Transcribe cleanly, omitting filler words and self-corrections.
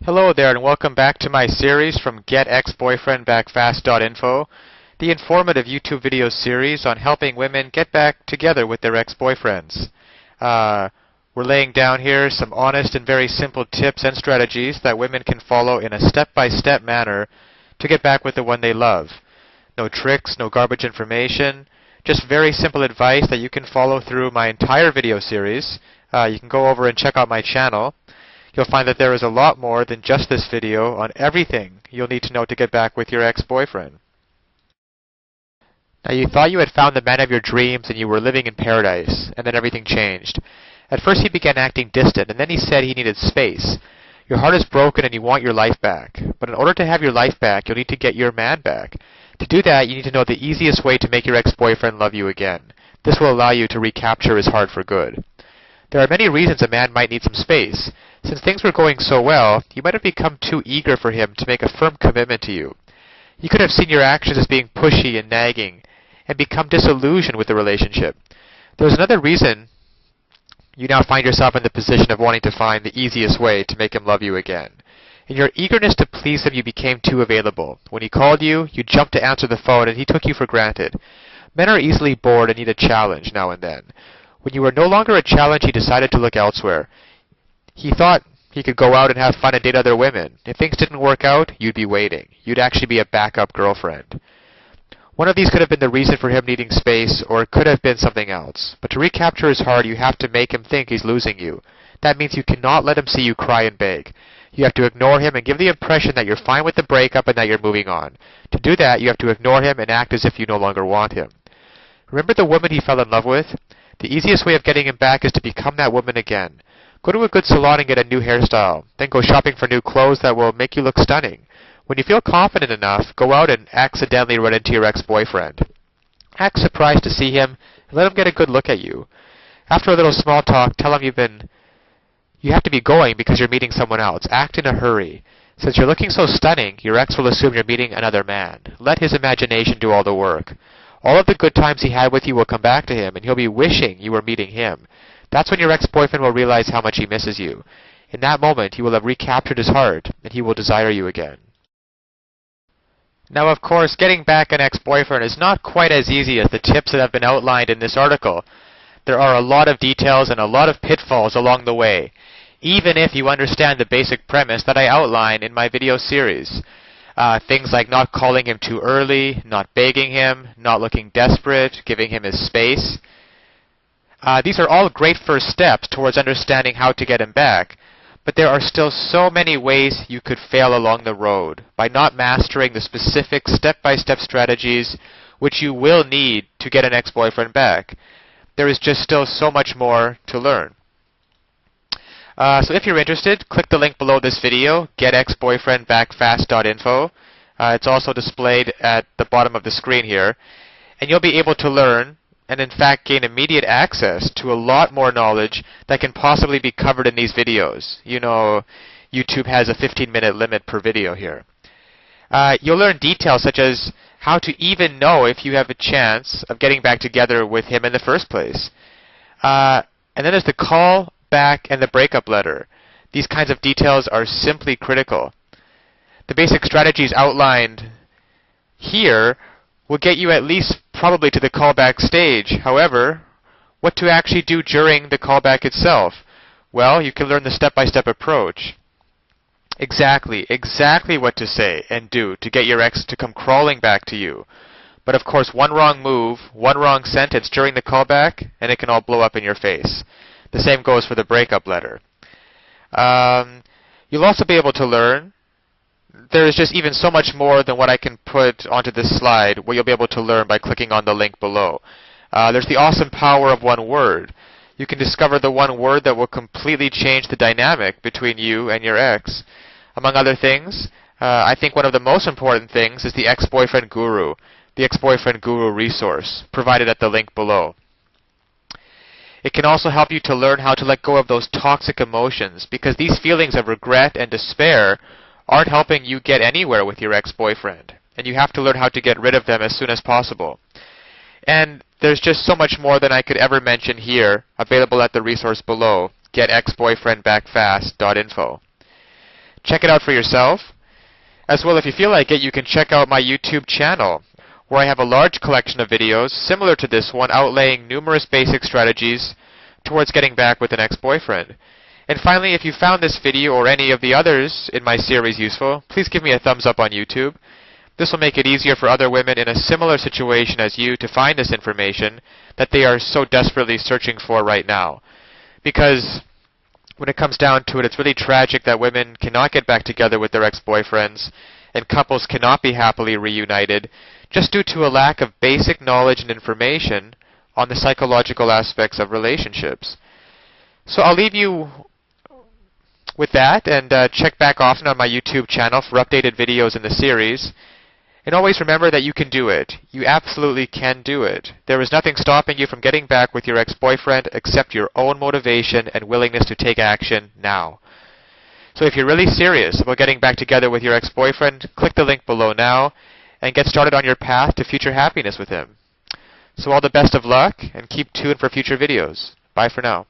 Hello there and welcome back to my series from GetExBoyfriendBackFast.info, the informative YouTube video series on helping women get back together with their ex-boyfriends. We're laying down here some honest and very simple tips and strategies that women can follow in a step-by-step manner to get back with the one they love. No tricks, no garbage information, just very simple advice that you can follow through my entire video series. You can go over and check out my channel. You'll find that there is a lot more than just this video on everything you'll need to know to get back with your ex-boyfriend. Now, you thought you had found the man of your dreams and you were living in paradise, and then everything changed. At first he began acting distant, and then he said he needed space. Your heart is broken and you want your life back. But in order to have your life back, you'll need to get your man back. To do that, you need to know the easiest way to make your ex-boyfriend love you again. This will allow you to recapture his heart for good. There are many reasons a man might need some space. Since things were going so well, you might have become too eager for him to make a firm commitment to you. You could have seen your actions as being pushy and nagging, and become disillusioned with the relationship. There's another reason you now find yourself in the position of wanting to find the easiest way to make him love you again. In your eagerness to please him, you became too available. When he called you, you jumped to answer the phone, and he took you for granted. Men are easily bored and need a challenge now and then. When you were no longer a challenge, he decided to look elsewhere. He thought he could go out and have fun and date other women. If things didn't work out, you'd be waiting. You'd actually be a backup girlfriend. One of these could have been the reason for him needing space, or it could have been something else. But to recapture his heart, you have to make him think he's losing you. That means you cannot let him see you cry and beg. You have to ignore him and give the impression that you're fine with the breakup and that you're moving on. To do that, you have to ignore him and act as if you no longer want him. Remember the woman he fell in love with? The easiest way of getting him back is to become that woman again. Go to a good salon and get a new hairstyle. Then go shopping for new clothes that will make you look stunning. When you feel confident enough, go out and accidentally run into your ex-boyfriend. Act surprised to see him and let him get a good look at you. After a little small talk, tell him you have to be going because you're meeting someone else. Act in a hurry. Since you're looking so stunning, your ex will assume you're meeting another man. Let his imagination do all the work. All of the good times he had with you will come back to him, and he'll be wishing you were meeting him. That's when your ex-boyfriend will realize how much he misses you. In that moment, he will have recaptured his heart, and he will desire you again. Now, of course, getting back an ex-boyfriend is not quite as easy as the tips that have been outlined in this article. There are a lot of details and a lot of pitfalls along the way, even if you understand the basic premise that I outline in my video series. Things like not calling him too early, not begging him, not looking desperate, giving him his space. These are all great first steps towards understanding how to get him back, but there are still so many ways you could fail along the road by not mastering the specific step-by-step strategies which you will need to get an ex-boyfriend back. There is just still so much more to learn. So if you're interested, click the link below this video, getexboyfriendbackfast.info. It's also displayed at the bottom of the screen here. And you'll be able to learn, and in fact gain immediate access to a lot more knowledge that can possibly be covered in these videos. You know, YouTube has a 15-minute limit per video here. You'll learn details such as how to even know if you have a chance of getting back together with him in the first place. And then there's the call back and the breakup letter. These kinds of details are simply critical. The basic strategies outlined here will get you at least probably to the callback stage. However, what to actually do during the callback itself? Well, you can learn the step-by-step approach. Exactly what to say and do to get your ex to come crawling back to you. But of course, one wrong move, one wrong sentence during the callback, and it can all blow up in your face. The same goes for the breakup letter. You'll also be able to learn. There is just even so much more than what I can put onto this slide, what you'll be able to learn by clicking on the link below. There's the awesome power of one word. You can discover the one word that will completely change the dynamic between you and your ex. Among other things, I think one of the most important things is the Ex-Boyfriend Guru, the Ex-Boyfriend Guru resource, provided at the link below. It can also help you to learn how to let go of those toxic emotions, because these feelings of regret and despair aren't helping you get anywhere with your ex-boyfriend, and you have to learn how to get rid of them as soon as possible. And there's just so much more than I could ever mention here, available at the resource below, getexboyfriendbackfast.info. Check it out for yourself. As well, if you feel like it, you can check out my YouTube channel, where I have a large collection of videos similar to this one outlaying numerous basic strategies towards getting back with an ex-boyfriend. And finally, if you found this video or any of the others in my series useful, please give me a thumbs up on YouTube. This will make it easier for other women in a similar situation as you to find this information that they are so desperately searching for right now. Because when it comes down to it, it's really tragic that women cannot get back together with their ex-boyfriends and couples cannot be happily reunited just due to a lack of basic knowledge and information on the psychological aspects of relationships. So I'll leave you with that, and check back often on my YouTube channel for updated videos in the series. And always remember that you can do it. You absolutely can do it. There is nothing stopping you from getting back with your ex-boyfriend except your own motivation and willingness to take action now. So if you're really serious about getting back together with your ex-boyfriend, click the link below now and get started on your path to future happiness with him. So all the best of luck, and keep tuned for future videos. Bye for now.